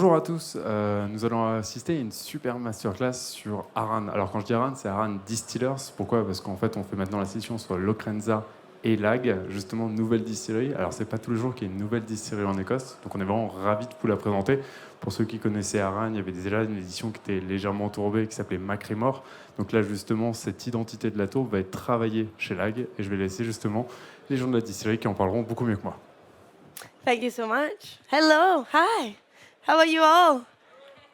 Bonjour à tous, nous allons assister à une super masterclass sur ARRAN. Alors quand je dis ARRAN, c'est ARRAN Distillers. Pourquoi? Parce qu'en fait on fait maintenant la session sur Lagg et Lagg, justement nouvelle distillerie. Alors c'est pas tous les jours qu'il y a une nouvelle distillerie en Écosse, donc on est vraiment ravis de vous la présenter. Pour ceux qui connaissaient ARRAN, il y avait déjà une édition qui était légèrement tourbée qui s'appelait Macrimore. Donc là justement cette identité de la tourbe va être travaillée chez Lagg et je vais laisser justement les gens de la distillerie qui en parleront beaucoup mieux que moi. Thank you so much. Hello, hi. How are you all?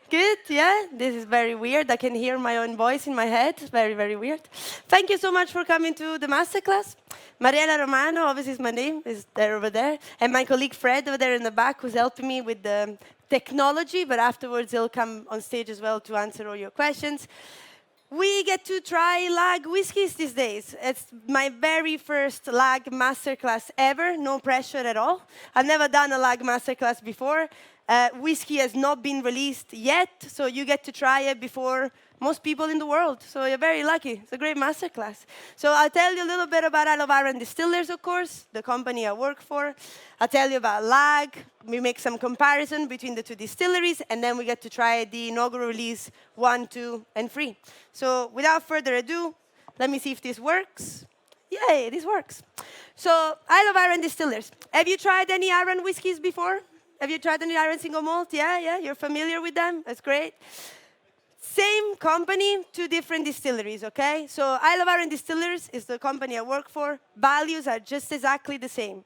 Good, yeah? This is very weird. I can hear my own voice in my head. Very, very weird. Thank you so much for coming to the masterclass. Mariella Romano, obviously is my name, is there over there. And my colleague Fred over there in the back who's helping me with the technology, but afterwards he'll come on stage as well to answer all your questions. We get to try Lagg whiskies these days. It's my very first Lagg masterclass ever, no pressure at all. I've never done a Lagg masterclass before. Whiskey has not been released yet, so you get to try it before most people in the world. So you're very lucky. It's a great masterclass. So I'll tell you a little bit about ARRAN Distillers, of course, the company I work for. I'll tell you about Lagg. We make some comparison between the two distilleries, and then we get to try the inaugural release 1, 2, and 3. So without further ado, let me see if this works. Yay, this works. So ARRAN Distillers. Have you tried any ARRAN whiskies before? Have you tried any ARRAN single malt? Yeah, you're familiar with them? That's great. Same company, two different distilleries, okay? So ARRAN Distillers is the company I work for. Values are just exactly the same.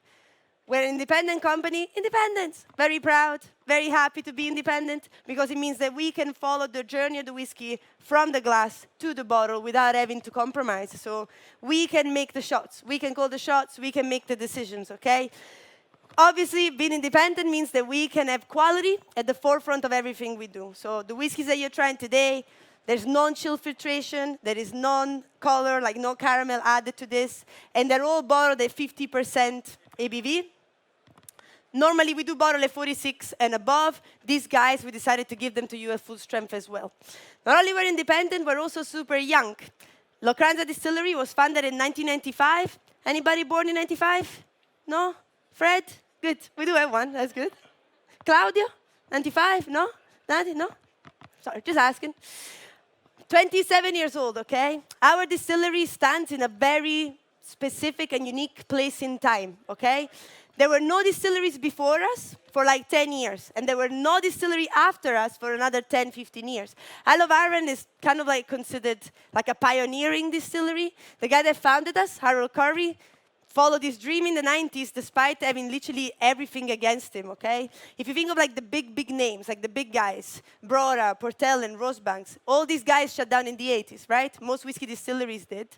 We're an independent company, independent. Very proud, very happy to be independent because it means that we can follow the journey of the whiskey from the glass to the bottle without having to compromise. So we can make the shots. We can call the shots. We can make the decisions, okay? Obviously, being independent means that we can have quality at the forefront of everything we do. So the whiskeys that you're trying today, there's non-chill filtration, there is non-color, like no caramel added to this, and they're all bottled at 50% ABV. Normally, we do bottle at 46 and above. These guys, we decided to give them to you at full strength as well. Not only we're independent, we're also super young. Lagg Distillery was founded in 1995. Anybody born in 95? No? Fred? Good. We do have one. That's good. Claudio? 95? No? 90? No? Sorry, just asking. 27 years old, okay? Our distillery stands in a very specific and unique place in time, okay? There were no distilleries before us for like 10 years, and there were no distillery after us for another 10, 15 years. ARRAN is kind of like considered like a pioneering distillery. The guy that founded us, Harold Curry, followed his dream in the 90s despite having literally everything against him, okay? If you think of like the big names, like the big guys, Brora, Portel, and Rosebanks, all these guys shut down in the 80s, right? Most whiskey distilleries did.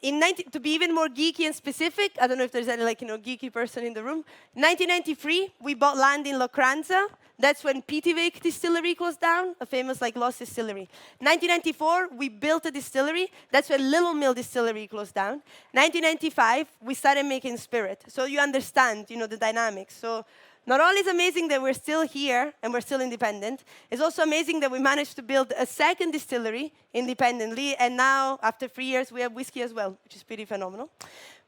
To be even more geeky and specific, I don't know if there's any geeky person in the room. 1993, we bought land in Lagg. That's when Pitivik Distillery closed down, a famous lost distillery. 1994, we built a distillery. That's when Little Mill Distillery closed down. 1995, we started making spirit. So you understand, the dynamics. So not only is it amazing that we're still here and we're still independent, it's also amazing that we managed to build a second distillery independently, and now, after 3 years, we have whiskey as well, which is pretty phenomenal.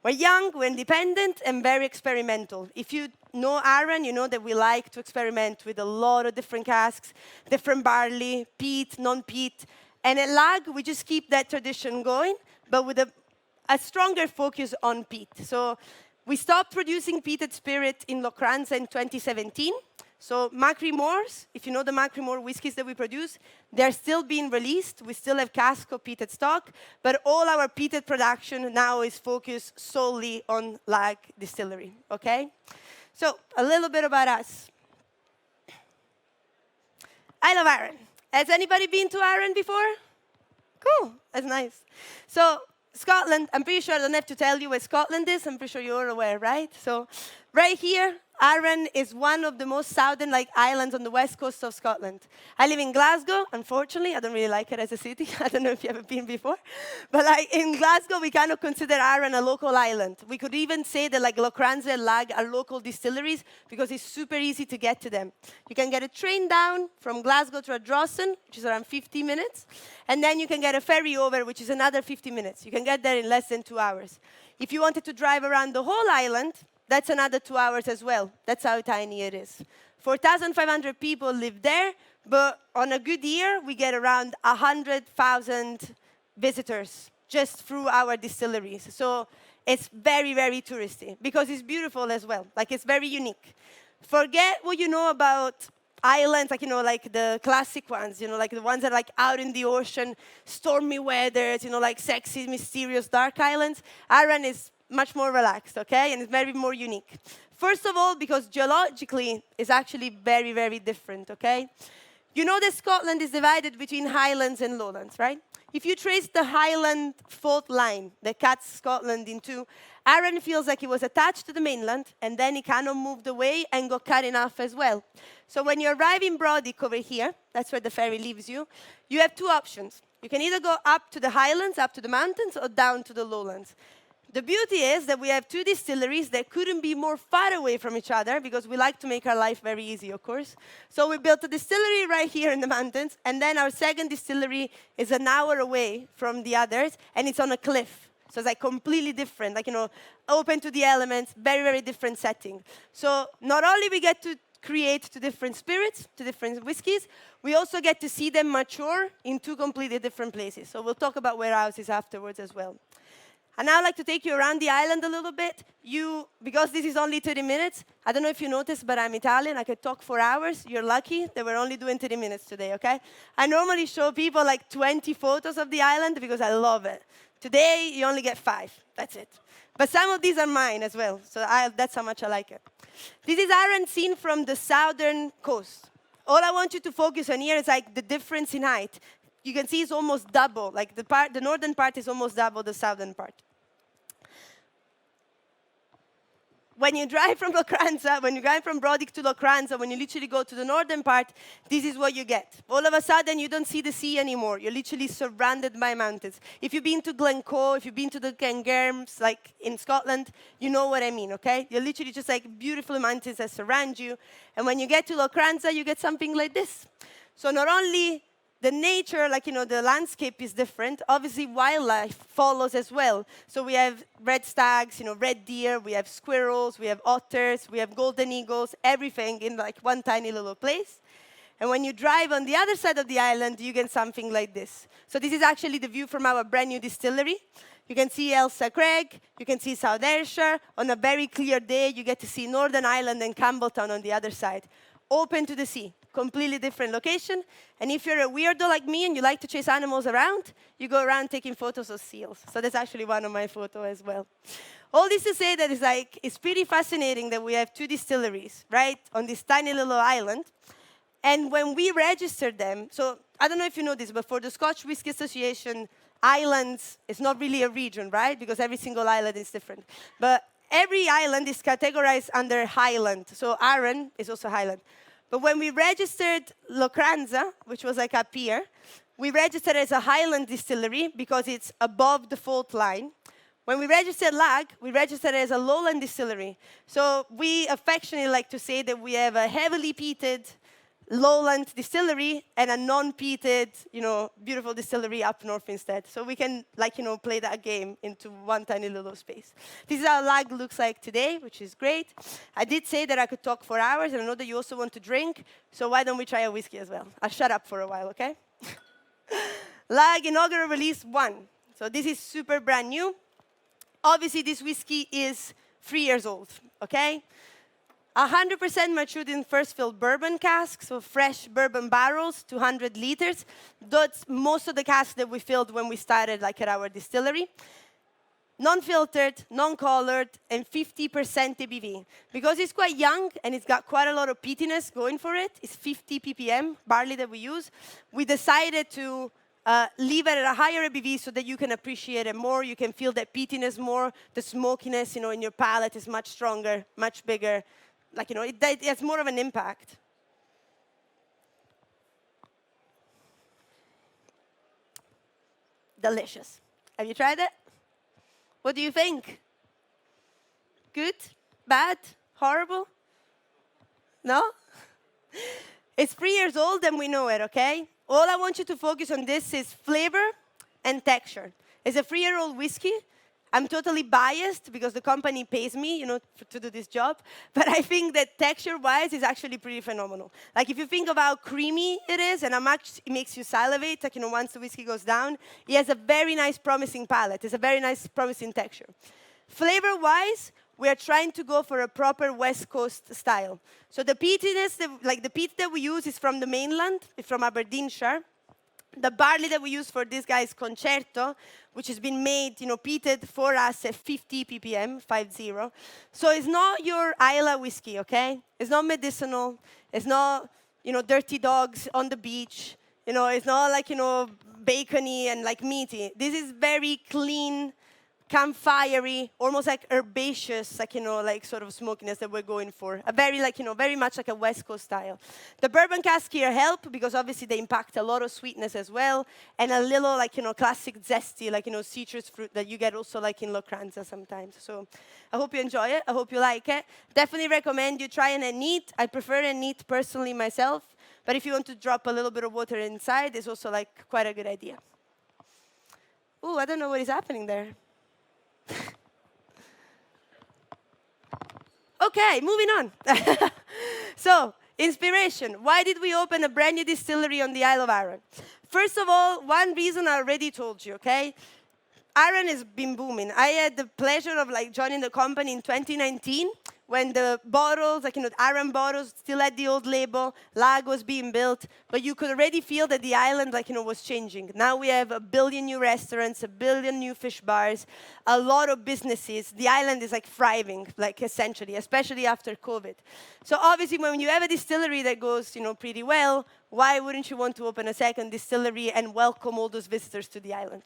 We're young, we're independent, and very experimental. If you know ARRAN, you know that we like to experiment with a lot of different casks, different barley, peat, non-peat. And at Lagg, we just keep that tradition going, but with a stronger focus on peat. So we stopped producing peated spirit in Lagg in 2017. So Macrimores, if you know the Macrimore whiskies that we produce, they're still being released. We still have cask of peated stock, but all our peated production now is focused solely on Lagg Distillery, okay? So a little bit about us. I love ARRAN. Has anybody been to ARRAN before? Cool, that's nice. So Scotland, I'm pretty sure I don't have to tell you where Scotland is. I'm pretty sure you're aware, right? So right here, ARRAN is one of the most southern islands on the west coast of Scotland. I live in Glasgow. Unfortunately, I don't really like it as a city. I don't know if you've ever been before. But in Glasgow, we kind of consider ARRAN a local island. We could even say that Lagg and Lagg are local distilleries because it's super easy to get to them. You can get a train down from Glasgow to Ardrossan, which is around 50 minutes. And then you can get a ferry over, which is another 50 minutes. You can get there in less than 2 hours. If you wanted to drive around the whole island, that's another 2 hours as well. That's how tiny it is. 4,500 people live there, but on a good year, we get around 100,000 visitors just through our distilleries. So it's very, very touristy because it's beautiful as well. Like, it's very unique. Forget what you know about islands, like, like the classic ones, like the ones that are like out in the ocean, stormy weathers, like sexy, mysterious, dark islands. ARRAN is much more relaxed, okay? And it's very more unique. First of all, because geologically, it's actually very, very different, okay? You know that Scotland is divided between highlands and lowlands, right? If you trace the highland fault line that cuts Scotland in two, ARRAN feels like it was attached to the mainland, and then it kind of moved away and got cut in half as well. So when you arrive in Brodick over here, that's where the ferry leaves you, you have two options. You can either go up to the highlands, up to the mountains, or down to the lowlands. The beauty is that we have two distilleries that couldn't be more far away from each other because we like to make our life very easy, of course. So we built a distillery right here in the mountains, and then our second distillery is an hour away from the others, and it's on a cliff. So it's like completely different, like, open to the elements, very, very different setting. So not only we get to create two different spirits, two different whiskies, we also get to see them mature in two completely different places. So we'll talk about warehouses afterwards as well. And now I'd like to take you around the island a little bit. Because this is only 30 minutes, I don't know if you noticed, but I'm Italian. I could talk for hours. You're lucky that we're only doing 30 minutes today, okay? I normally show people like 20 photos of the island because I love it. Today, you only get 5. That's it. But some of these are mine as well, so that's how much I like it. This is ARRAN seen from the southern coast. All I want you to focus on here is like the difference in height. You can see it's almost double. Like the northern part is almost double the southern part. When you drive from Lochranza, when you drive from Brodick to Lochranza, when you literally go to the northern part, this is what you get. All of a sudden, you don't see the sea anymore. You're literally surrounded by mountains. If you've been to Glencoe, if you've been to the Cairngorms, like in Scotland, you know what I mean, okay? You're literally just like beautiful mountains that surround you. And when you get to Lochranza, you get something like this. So not only the nature, like, the landscape is different. Obviously, wildlife follows as well. So we have red stags, red deer, we have squirrels, we have otters, we have golden eagles, everything in like one tiny little place. And when you drive on the other side of the island, you get something like this. So this is actually the view from our brand new distillery. You can see Ailsa Craig, you can see South Ayrshire. On a very clear day, you get to see Northern Ireland and Campbelltown on the other side. Open to the sea. Completely different location. And if you're a weirdo like me and you like to chase animals around, you go around taking photos of seals. So that's actually one of my photos as well. All this to say that it's pretty fascinating that we have two distilleries, right, on this tiny little island. And when we registered them, so I don't know if you know this, but for the Scotch Whisky Association, islands is not really a region, right, because every single island is different. But every island is categorized under highland. So ARRAN is also highland. But when we registered Lochranza, which was like up here, we registered as a highland distillery because it's above the fault line. When we registered Lagg, we registered as a lowland distillery. So we affectionately like to say that we have a heavily peated lowland distillery and a non-peated, beautiful distillery up north instead. So we can, play that game into one tiny little space. This is how Lagg looks like today, which is great. I did say that I could talk for hours, and I know that you also want to drink, so why don't we try a whiskey as well? I'll shut up for a while, okay? Lagg inaugural release 1. So this is super brand new. Obviously, this whiskey is 3 years old, okay? 100% matured in first fill bourbon casks, so fresh bourbon barrels, 200 liters. That's most of the casks that we filled when we started at our distillery. Non-filtered, non-colored, and 50% ABV. Because it's quite young and it's got quite a lot of peatiness going for it, it's 50 ppm barley that we use. We decided to leave it at a higher ABV so that you can appreciate it more, you can feel that peatiness more, the smokiness, in your palate is much stronger, much bigger. It has more of an impact. Delicious. Have you tried it? What do you think? Good? Bad? Horrible? No? It's 3 years old and we know it, okay? All I want you to focus on this is flavor and texture. It's a 3-year-old whiskey. I'm totally biased because the company pays me, to do this job. But I think that texture-wise, is actually pretty phenomenal. Like if you think of how creamy it is and how much it makes you salivate, like once the whiskey goes down, it has a very nice, promising palate. It's a very nice, promising texture. Flavor-wise, we are trying to go for a proper West Coast style. So the peatiness, the peat that we use is from the mainland, it's from Aberdeenshire. The barley that we use for this guy is Concerto, which has been made, peated for us at 50 ppm, 50. So it's not your Islay whiskey, okay? It's not medicinal. It's not, dirty dogs on the beach. It's not like, bacony and like meaty. This is very clean, campfirey, almost like herbaceous, like sort of smokiness that we're going for. A very very much like a West Coast style. The bourbon cask here help because obviously they impact a lot of sweetness as well, and a little classic zesty, citrus fruit that you get also like in Locranza sometimes. So I hope you enjoy it. I hope you like it. Definitely recommend you try it neat. I prefer it neat personally myself, but if you want to drop a little bit of water inside, it's also quite a good idea. Ooh, I don't know what is happening there. Okay, moving on. So, inspiration. Why did we open a brand new distillery on the Isle of Arran? First of all, one reason I already told you, okay? Arran has been booming. I had the pleasure of joining the company in 2019 when the bottles, the Arran bottles still had the old label, Lagg was being built, but you could already feel that the island, was changing. Now we have 1 billion new restaurants, 1 billion new fish bars, a lot of businesses. The island is thriving, essentially, especially after COVID. So obviously, when you have a distillery that goes, pretty well, why wouldn't you want to open a second distillery and welcome all those visitors to the island?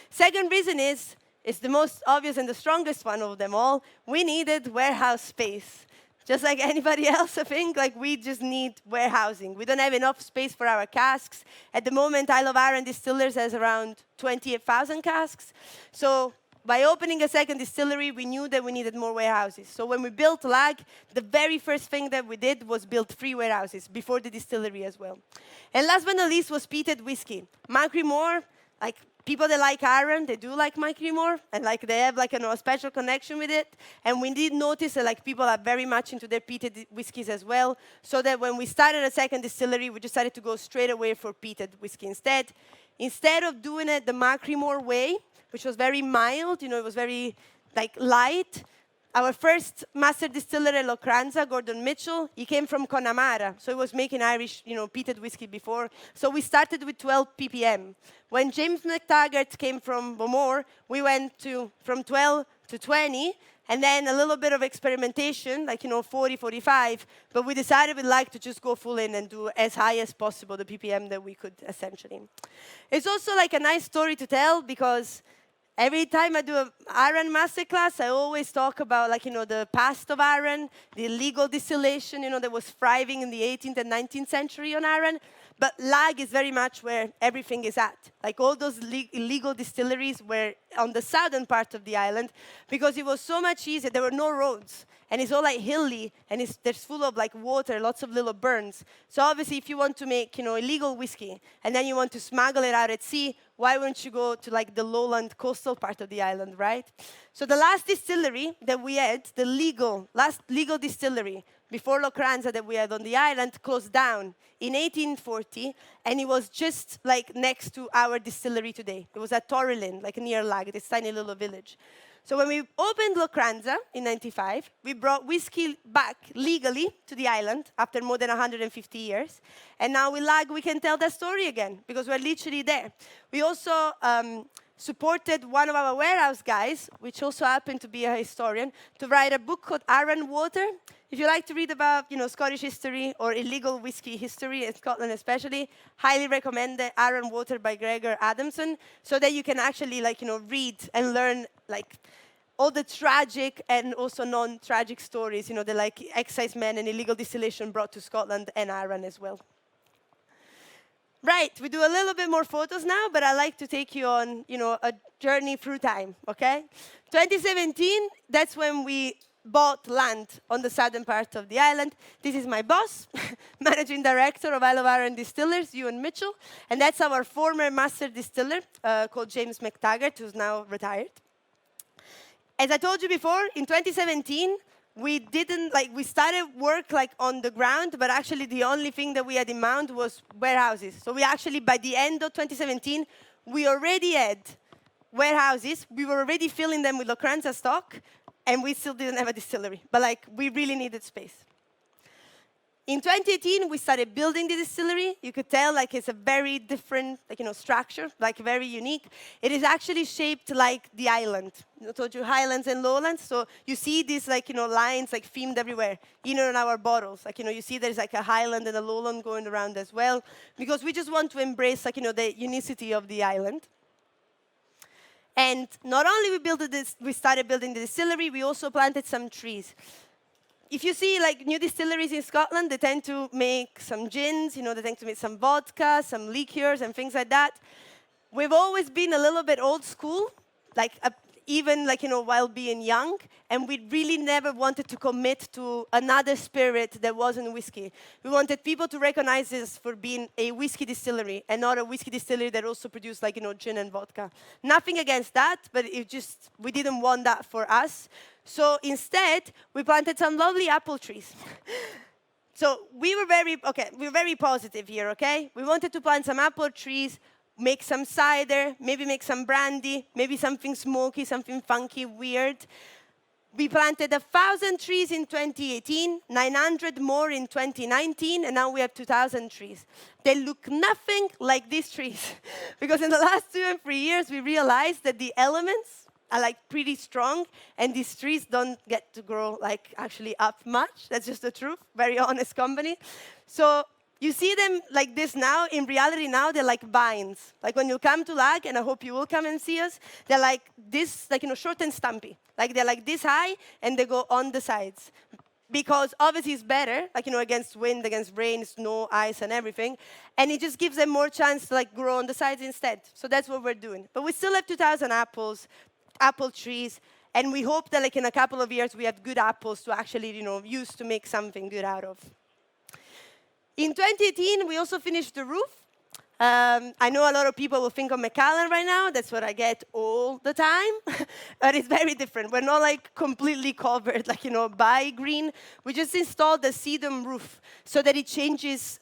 Second reason is, it's the most obvious and the strongest one of them all. We needed warehouse space. Just like anybody else, I think, we just need warehousing. We don't have enough space for our casks. At the moment, Isle of Arran Distillers has around 28,000 casks. So by opening a second distillery, we knew that we needed more warehouses. So when we built Lagg, the very first thing that we did was build 3 warehouses before the distillery as well. And last but not least was peated whiskey. Macklemore, people that like ARRAN, they do like Macklemore, and they have a special connection with it. And we did notice that people are very much into their peated whiskeys as well. So that when we started a second distillery, we decided to go straight away for peated whiskey instead. Instead of doing it the Macklemore way, which was very mild, it was very light. Our first master distiller at Locranza, Gordon Mitchell, he came from Connemara, so he was making Irish, peated whiskey before. So we started with 12 ppm. When James McTaggart came from Bowmore, we went from 12 to 20, and then a little bit of experimentation, 40, 45, but we decided we'd like to just go full in and do as high as possible the ppm that we could, essentially. It's also a nice story to tell because every time I do an ARRAN masterclass, I always talk about, the past of ARRAN, the illegal distillation, that was thriving in the 18th and 19th century on ARRAN. But Lagg is very much where everything is at. All those illegal distilleries were on the southern part of the island because it was so much easier. There were no roads. And it's all hilly, and there's full of water, lots of little burns. So obviously, if you want to make illegal whiskey, and then you want to smuggle it out at sea, why wouldn't you go to the lowland coastal part of the island, right? So the last distillery that we had, the last legal distillery before Locranza that we had on the island, closed down in 1840, and it was just next to our distillery today. It was at Torrelin, near Lagg, this tiny little village. So when we opened Locranza in '95, we brought whiskey back legally to the island after more than 150 years. And now with Lagg, we can tell that story again because we're literally there. We also supported one of our warehouse guys, which also happened to be a historian, to write a book called ARRAN Water. If you like to read about Scottish history or illegal whiskey history, in Scotland especially, highly recommend the ARRAN Water by Gregor Adamson, so that you can actually read and learn all the tragic and also non-tragic stories, the excise men and illegal distillation brought to Scotland and ARRAN as well. Right, we do a little bit more photos now, but I'd like to take you on, a journey through time, okay? 2017, that's when we bought land on the southern part of the island. This is my boss, managing director of Isle of Arran Distillers, Ewan Mitchell, and that's our former master distiller called James McTaggart, who's now retired. As I told you before, in 2017, we didn't we started work on the ground, but actually the only thing that we had in mind was warehouses. So we actually, by the end of 2017, we already had warehouses. We were already filling them with Locranza stock, and we still didn't have a distillery. But we really needed space. In 2018, we started building the distillery. You could tell it's a very different structure, very unique. It is actually shaped like the island. I told you highlands and lowlands. So you see these lines themed everywhere, even on our bottles. You see there's a highland and a lowland going around as well, because we just want to embrace the unicity of the island. And not only we started building the distillery, we also planted some trees. If you see new distilleries in Scotland, they tend to make some gins, they tend to make some vodka, some liqueurs, and things like that. We've always been a little bit old school, even while being young, and we really never wanted to commit to another spirit that wasn't whiskey. We wanted people to recognize us for being a whiskey distillery and not a whiskey distillery that also produced gin and vodka. Nothing against that, but we didn't want that for us. So instead, we planted some lovely apple trees. So we were very positive here, okay? We wanted to plant some apple trees, make some cider, maybe make some brandy, maybe something smoky, something funky, weird. We planted 1,000 trees in 2018, 900 more in 2019, and now we have 2,000 trees. They look nothing like these trees, because in the last 2 and 3 years, we realized that the elements are pretty strong, and these trees don't get to grow actually up much. That's just the truth. Very honest company. So you see them like this now. In reality now, they're like vines. When you come to Lagg, and I hope you will come and see us, they're like this, short and stumpy. They're this high, and they go on the sides. Because obviously it's better, against wind, against rain, snow, ice, and everything. And it just gives them more chance to grow on the sides instead. So that's what we're doing. But we still have 2,000 apple trees, and we hope that in a couple of years we have good apples to actually use to make something good out of. In 2018, we also finished the roof. I know a lot of people will think of Macallan right now. That's what I get all the time. But it's very different. We're not completely covered by green. We just installed the sedum roof so that it changes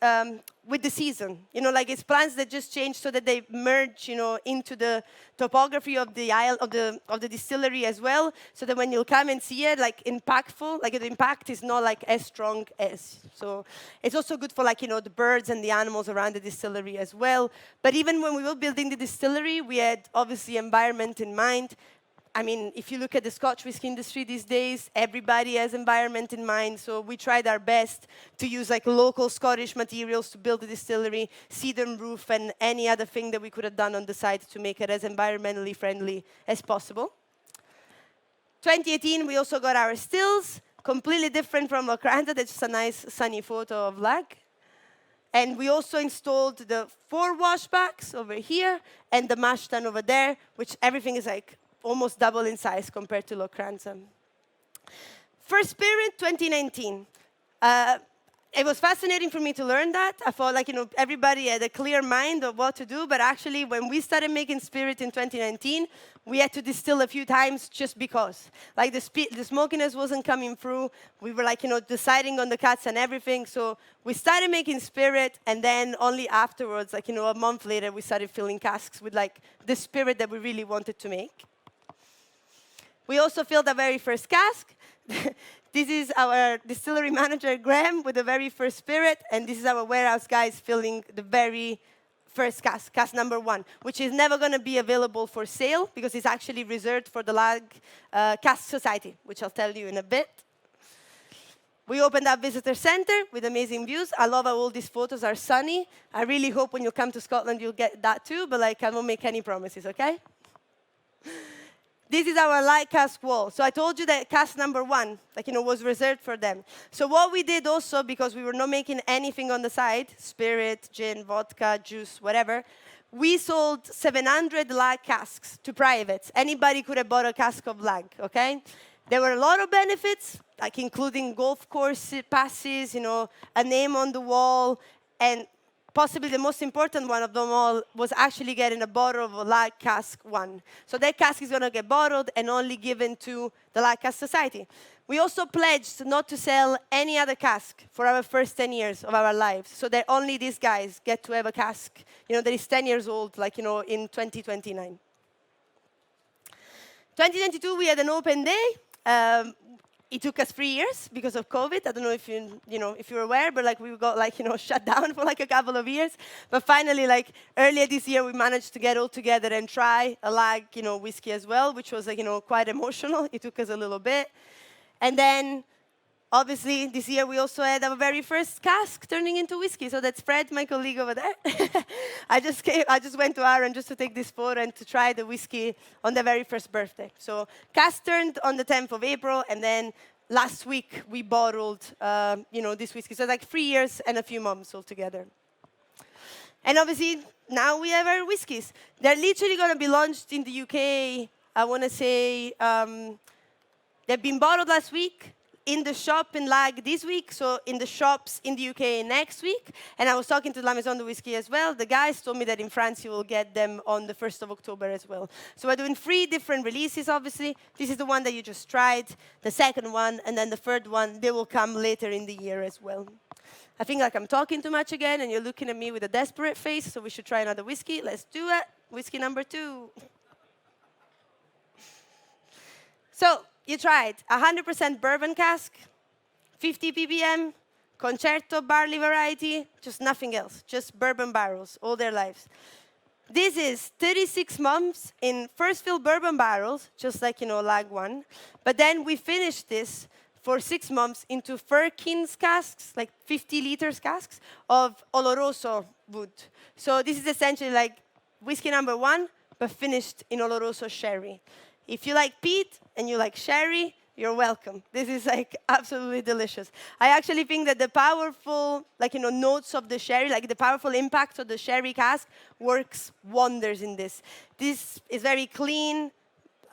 with the season. It's plants that just change so that they merge into the topography of the of the distillery as well, so that when you come and see it, impactful, the impact is not as strong as. So it's also good for the birds and the animals around the distillery as well. But even when we were building the distillery, we had obviously environment in mind. I mean, if you look at the Scotch whisky industry these days, everybody has environment in mind. So we tried our best to use local Scottish materials to build the distillery, sedum roof, and any other thing that we could have done on the site to make it as environmentally friendly as possible. 2018, we also got our stills, completely different from Locranza. That's just a nice sunny photo of Lagg. And we also installed the 4 washbacks over here and the mash tun over there, which everything is almost double in size compared to Locranza. First Spirit 2019. It was fascinating for me to learn that. I thought everybody had a clear mind of what to do, but actually when we started making spirit in 2019, we had to distill a few times just because. The smokiness wasn't coming through. We were deciding on the cuts and everything. So we started making spirit, and then only afterwards, a month later, we started filling casks with the spirit that we really wanted to make. We also filled our very first cask. This is our distillery manager, Graham, with the very first spirit. And this is our warehouse guys filling the very first cask, cask number 1, which is never going to be available for sale because it's actually reserved for the Lagg Cask Society, which I'll tell you in a bit. We opened up visitor center with amazing views. I love how all these photos are sunny. I really hope when you come to Scotland, you'll get that too, but I won't make any promises, okay? This is our light cask wall. So I told you that cask number 1, was reserved for them. So what we did also, because we were not making anything on the side, spirit, gin, vodka, juice, whatever, we sold 700 Lagg casks to privates. Anybody could have bought a cask of Lagg, okay? There were a lot of benefits, including golf course passes, a name on the wall, and possibly the most important one of them all was actually getting a bottle of a Lagg cask one. So that cask is going to get bottled and only given to the Lagg Cask Society. We also pledged not to sell any other cask for our first 10 years of our lives, so that only these guys get to have a cask, that is 10 years old, like, in 2029. 2022, we had an open day. It took us 3 years because of COVID. I don't know if if you're aware, but like we got shut down for like a couple of years. But finally, like earlier this year, we managed to get all together and try a Lagg, whiskey as well, which was like quite emotional. It took us a little bit, and then obviously this year we also had our very first cask turning into whiskey. So that's Fred, my colleague over there. I just went to ARRAN just to take this photo and to try the whiskey on their very first birthday. So cask turned on the 10th of April, and then last week we bottled, this whiskey. So like 3 years and a few months altogether. And obviously now we have our whiskeys. They're literally going to be launched in the UK. I want to say they've been bottled last week, in the shop in Lagg this week, so in the shops in the UK next week. And I was talking to La Maison de Whisky as well. The guys told me that in France you will get them on the 1st of October as well. So we're doing 3 different releases, obviously. This is the one that you just tried, the second one, and then the third one. They will come later in the year as well. I think like I'm talking too much again, and you're looking at me with a desperate face, so we should try another whiskey. Let's do it. Whiskey number 2. So, you tried 100% bourbon cask, 50 ppm, concerto barley variety, just nothing else, just bourbon barrels all their lives. This is 36 months in first fill bourbon barrels, just like, Lagg one. But then we finished this for 6 months into Firkins casks, like 50 liters casks of Oloroso wood. So this is essentially like whiskey number 1, but finished in Oloroso sherry. If you like peat and you like sherry, you're welcome. This is like absolutely delicious. I actually think that the powerful, notes of the sherry, like the powerful impact of the sherry cask works wonders in this. This is very clean.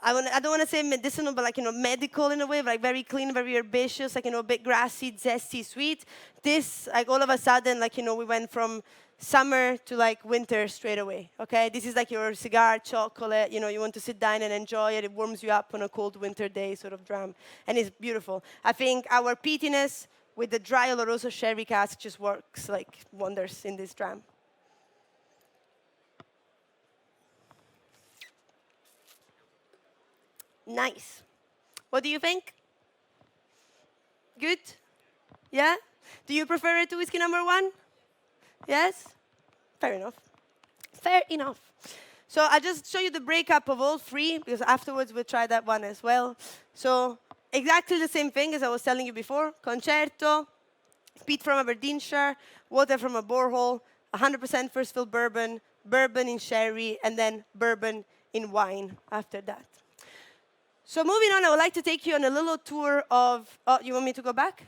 I don't want to say medicinal, but medical in a way, like very clean, very herbaceous, a bit grassy, zesty, sweet. This, all of a sudden, we went from summer to winter straight away, okay? This is like your cigar, chocolate, you want to sit down and enjoy it. It warms you up on a cold winter day sort of dram, and it's beautiful. I think our peatiness with the dry Oloroso sherry cask just works like wonders in this dram. Nice. What do you think? Good? Yeah? Do you prefer it to whiskey number 1? Yes? Fair enough. Fair enough. So I'll just show you the breakup of all 3, because afterwards we'll try that one as well. So exactly the same thing as I was telling you before. Concerto, peat from Aberdeenshire, water from a borehole, 100% first fill bourbon, bourbon in sherry, and then bourbon in wine after that. So moving on, I would like to take you on a little tour of... Oh, you want me to go back?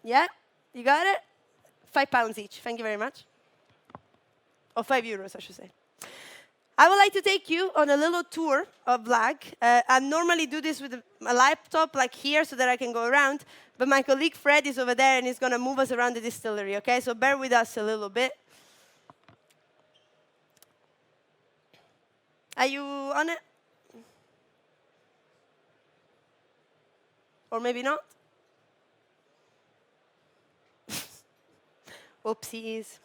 Yeah? You got it? £5 each. Thank you very much. Or €5, I should say. I would like to take you on a little tour of Lagg. I normally do this with a laptop like here so that I can go around. But my colleague Fred is over there and he's going to move us around the distillery, okay? So bear with us a little bit. Are you on it? Or maybe not? Oopsies.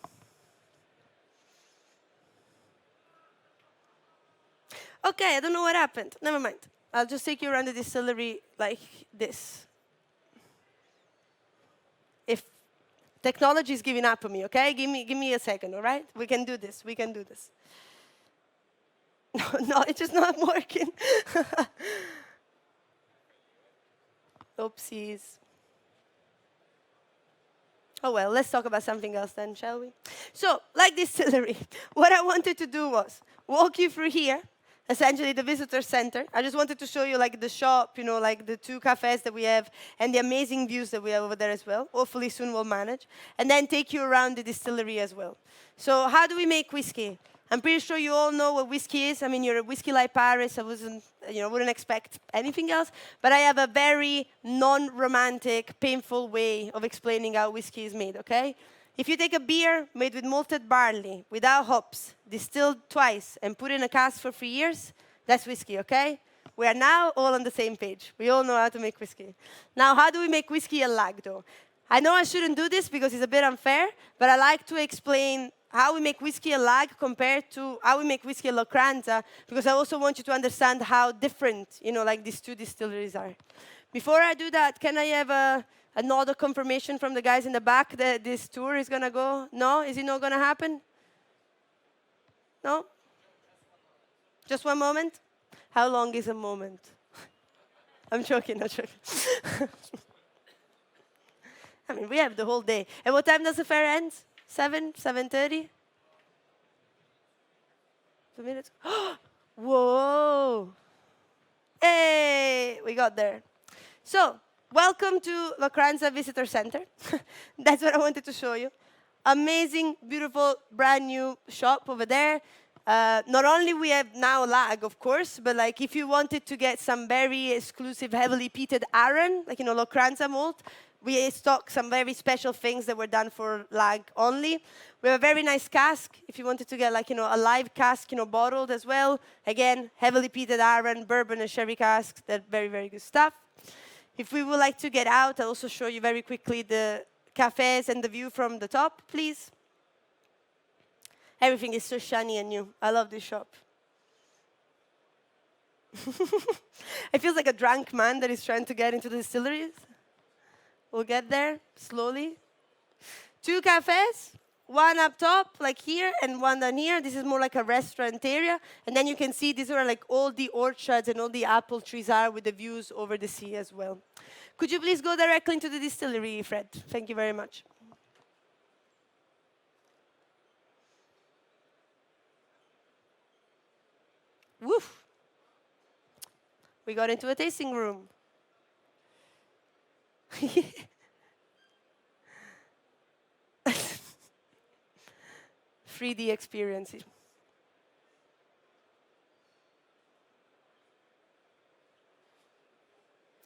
Okay, I don't know what happened. Never mind. I'll just take you around the distillery like this. If technology is giving up on me, okay? Give me a second, all right? We can do this. We can do this. No, it's just not working. Oopsies. Oh, well, let's talk about something else then, shall we? So, like distillery, what I wanted to do was walk you through here, essentially the visitor center. I just wanted to show you like the shop, like the 2 cafes that we have and the amazing views that we have over there as well. Hopefully soon we'll manage. And then take you around the distillery as well. So how do we make whiskey? I'm pretty sure you all know what whiskey is. I mean, you're a whiskey like Paris. I wouldn't expect anything else. But I have a very non-romantic, painful way of explaining how whiskey is made, okay? If you take a beer made with malted barley, without hops, distilled twice, and put in a cask for 3 years, that's whiskey, okay? We are now all on the same page. We all know how to make whiskey. Now, how do we make whiskey at Lagg, though? I know I shouldn't do this because it's a bit unfair, but I like to explain how we make whiskey at Lagg compared to how we make whiskey at Locranza, because I also want you to understand how different, like these two distilleries are. Before I do that, can I have a nod of confirmation from the guys in the back that this tour is going to go? No? Is it not going to happen? No? Just one moment? How long is a moment? I'm joking, not joking. I mean, we have the whole day. And what time does the fair end? 7, 7:30? 2 minutes? Whoa! Hey, we got there. So, welcome to Locranza Visitor Center. That's what I wanted to show you. Amazing, beautiful, brand new shop over there. Not only we have now Lagg, of course, but like if you wanted to get some very exclusive, heavily peated ARRAN, like Locranza malt, we stock some very special things that were done for Lagg only. We have a very nice cask. If you wanted to get like a live cask, bottled as well. Again, heavily peated ARRAN, bourbon and sherry casks. They're very, very good stuff. If we would like to get out, I'll also show you very quickly the cafes and the view from the top, please. Everything is so shiny and new. I love this shop. It feels like a drunk man that is trying to get into the distilleries. We'll get there slowly. 2 cafes, one up top, like here, and one down here. This is more like a restaurant area. And then you can see these are like all the orchards and all the apple trees are with the views over the sea as well. Could you please go directly into the distillery, Fred? Thank you very much. Woof. We got into a tasting room. 3D experience.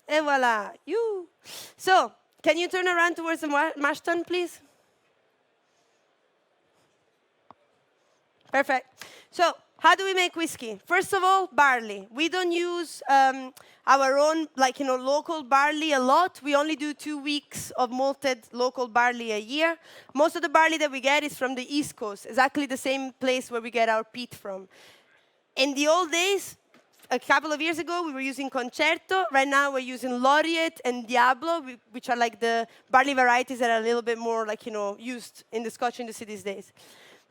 And voila, you. So, can you turn around towards the mash tun, please? Perfect. So, how do we make whiskey? First of all, barley. We don't use our own, local barley a lot. We only do 2 weeks of malted local barley a year. Most of the barley that we get is from the East Coast, exactly the same place where we get our peat from. In the old days, a couple of years ago, we were using Concerto. Right now, we're using Laureate and Diablo, which are like the barley varieties that are a little bit more, used in the Scotch industry these days.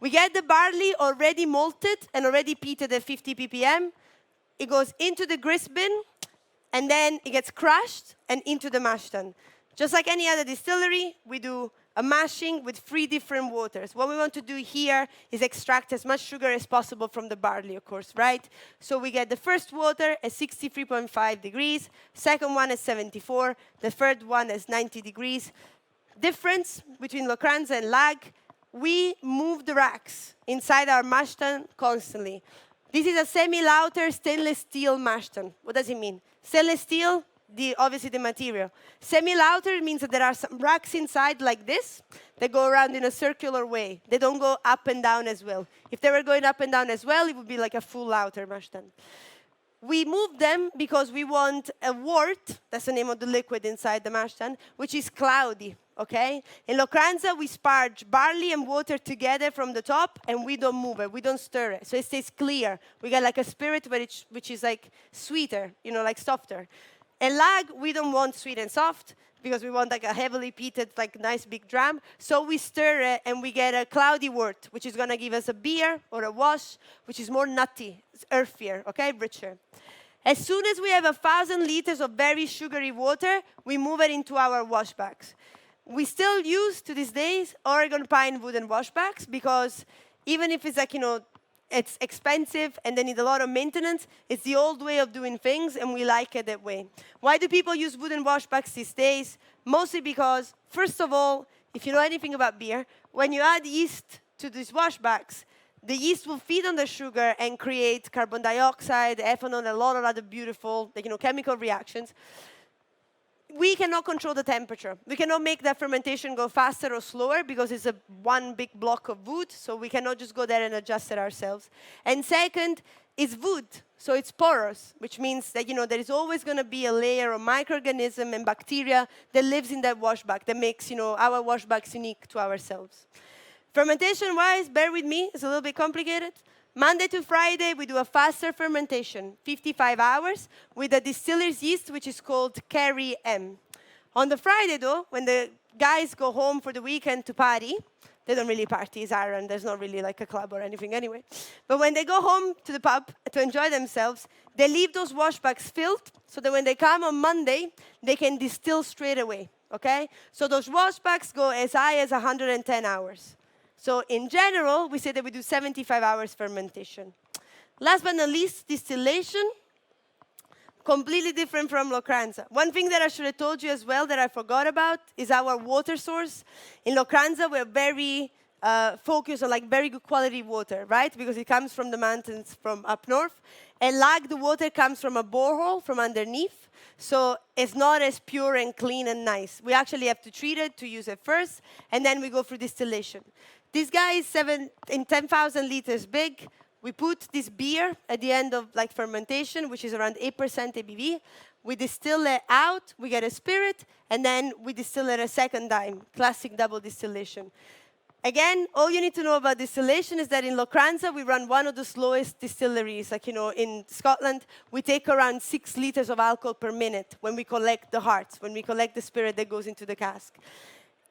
We get the barley already malted and already peated at 50 ppm. It goes into the grist bin, and then it gets crushed and into the mash tun. Just like any other distillery, we do a mashing with 3 different waters. What we want to do here is extract as much sugar as possible from the barley, of course, right? So we get the first water at 63.5 degrees, second one at 74, the third one at 90 degrees. Difference between Locranza and Lagg, we move the racks inside our mash tun constantly. This is a semi-lauter stainless steel mash tun. What does it mean? Stainless steel, obviously the material. Semi-lauter means that there are some racks inside like this that go around in a circular way. They don't go up and down as well. If they were going up and down as well, it would be like a full lauter mash tun. We move them because we want a wort, that's the name of the liquid inside the mash tun, which is cloudy, okay? In Locranza, we sparge barley and water together from the top, and we don't move it, we don't stir it, so it stays clear. We get like a spirit which is like sweeter, like softer. In Lagg, we don't want sweet and soft, because we want like a heavily peated, like nice big dram. So we stir it and we get a cloudy wort, which is gonna give us a beer or a wash, which is more nutty, it's earthier, okay, richer. As soon as we have 1,000 liters of very sugary water, we move it into our wash bags. We still use, to these days, Oregon pine wooden wash bags, because even if it's like, it's expensive and they need a lot of maintenance, it's the old way of doing things, and we like it that way. Why do people use wooden wash bags these days? Mostly because, first of all, if you know anything about beer, when you add yeast to these wash bags, the yeast will feed on the sugar and create carbon dioxide, ethanol, a lot of other beautiful chemical reactions. We cannot control the temperature. We cannot make that fermentation go faster or slower because it's one big block of wood, so we cannot just go there and adjust it ourselves. And second, it's wood, so it's porous, which means that there is always going to be a layer of microorganism and bacteria that lives in that washback that makes our washbacks unique to ourselves. Fermentation-wise, bear with me, it's a little bit complicated. Monday to Friday, we do a faster fermentation, 55 hours, with a distiller's yeast, which is called Carry M. On the Friday, though, when the guys go home for the weekend to party, they don't really party, it's ARRAN, there's not really like a club or anything anyway. But when they go home to the pub to enjoy themselves, they leave those washbacks filled, so that when they come on Monday, they can distill straight away, okay? So those washbacks go as high as 110 hours. So in general, we say that we do 75 hours fermentation. Last but not least, distillation. Completely different from Locranza. One thing that I should have told you as well that I forgot about is our water source. In Locranza, we're very focused on very good quality water, right? Because it comes from the mountains from up north. And Lagg, the water comes from a borehole from underneath. So it's not as pure and clean and nice. We actually have to treat it to use it first, and then we go through distillation. This guy is 10,000 liters big. We put this beer at the end of fermentation, which is around 8% ABV. We distill it out, we get a spirit, and then we distill it a second time, classic double distillation. Again, all you need to know about distillation is that in Locranza, we run one of the slowest distilleries. In Scotland, we take around 6 liters of alcohol per minute when we collect the hearts, when we collect the spirit that goes into the cask.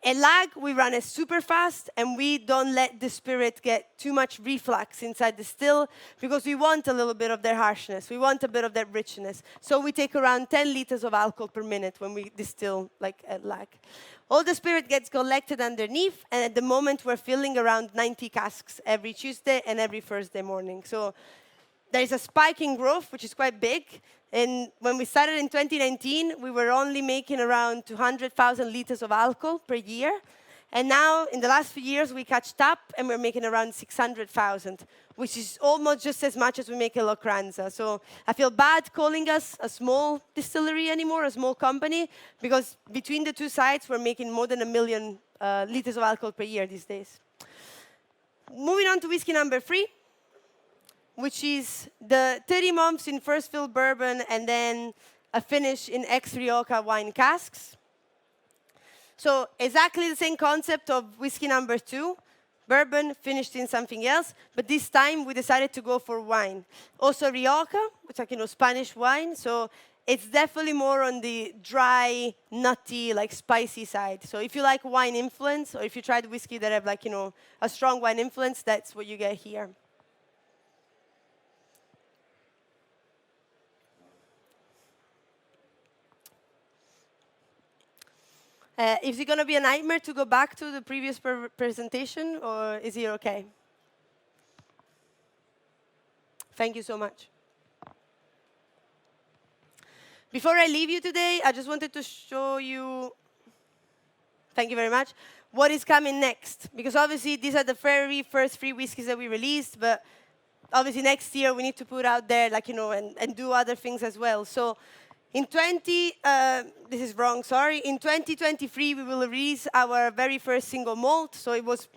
At Lagg, we run it super fast, and we don't let the spirit get too much reflux inside the still, because we want a little bit of their harshness. We want a bit of that richness. So we take around 10 liters of alcohol per minute when we distill, at Lagg. All the spirit gets collected underneath, and at the moment, we're filling around 90 casks every Tuesday and every Thursday morning. So there is a spike in growth, which is quite big. And when we started in 2019, we were only making around 200,000 liters of alcohol per year. And now, in the last few years, we caught up, and we're making around 600,000, which is almost just as much as we make at Locranza. So I feel bad calling us a small distillery anymore, a small company, because between the two sites, we're making more than 1 million liters of alcohol per year these days. Moving on to whiskey number 3. Which is the 30 months in first fill bourbon and then a finish in ex-Rioja wine casks. So exactly the same concept of whiskey number 2, bourbon finished in something else, but this time we decided to go for wine. Also Rioja, which is Spanish wine, so it's definitely more on the dry, nutty, spicy side. So if you like wine influence, or if you tried whiskey that have a strong wine influence, that's what you get here. Is it going to be a nightmare to go back to the previous presentation, or is it okay? Thank you so much. Before I leave you today, I just wanted to show you, thank you very much, what is coming next. Because obviously, these are the very first 3 whiskeys that we released, but obviously next year we need to put out there, and do other things as well. So in 2023, we will release our very first single malt. So it was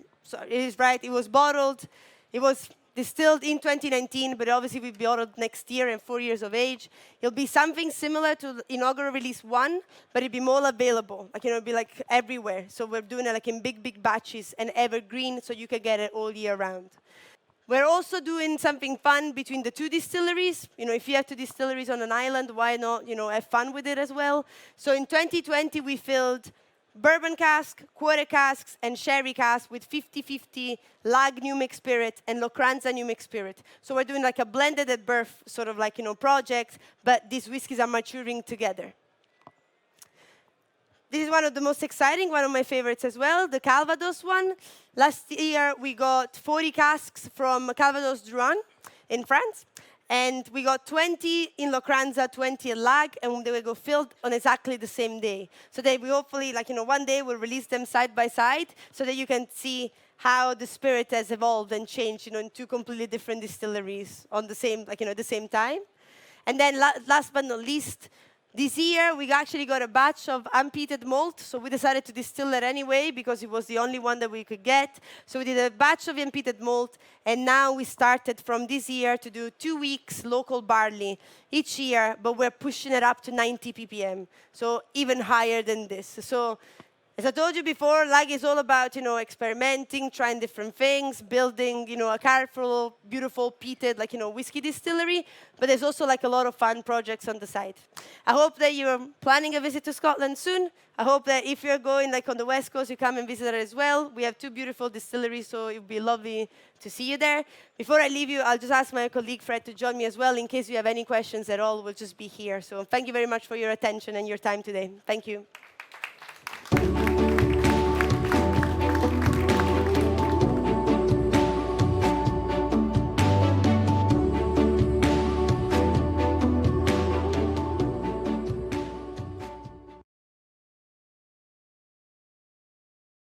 bottled. It was distilled in 2019, but obviously will be bottled next year and 4 years of age. It'll be something similar to the inaugural release 1, but it'll be more available. It'll be everywhere. So we're doing it in big batches and evergreen, so you can get it all year round. We're also doing something fun between the 2 distilleries. If you have 2 distilleries on an island, why not, have fun with it as well? So in 2020, we filled bourbon cask, quarter casks, and sherry casks with 50-50 Lagg New Mix Spirit and Locranza New Mix Spirit. So we're doing a blended at birth sort of project, but these whiskeys are maturing together. This is one of the most exciting, one of my favorites as well, the Calvados one. Last year, we got 40 casks from Calvados Drouin in France. And we got 20 in Locranza, 20 in Lagg, and they will go filled on exactly the same day. So that we hopefully, one day we'll release them side by side so that you can see how the spirit has evolved and changed, in two completely different distilleries on the same, at the same time. And then last but not least, this year we actually got a batch of unpeated malt, so we decided to distill it anyway because it was the only one that we could get. So we did a batch of unpeated malt, and now we started from this year to do 2 weeks local barley each year, but we're pushing it up to 90 ppm, so even higher than this. So as I told you before, Lagg is all about, experimenting, trying different things, building, a careful, beautiful, peated, whiskey distillery. But there's also, a lot of fun projects on the side. I hope that you're planning a visit to Scotland soon. I hope that if you're going, on the West Coast, you come and visit it as well. We have 2 beautiful distilleries, so it would be lovely to see you there. Before I leave you, I'll just ask my colleague Fred to join me as well. In case you have any questions at all, we'll just be here. So thank you very much for your attention and your time today. Thank you.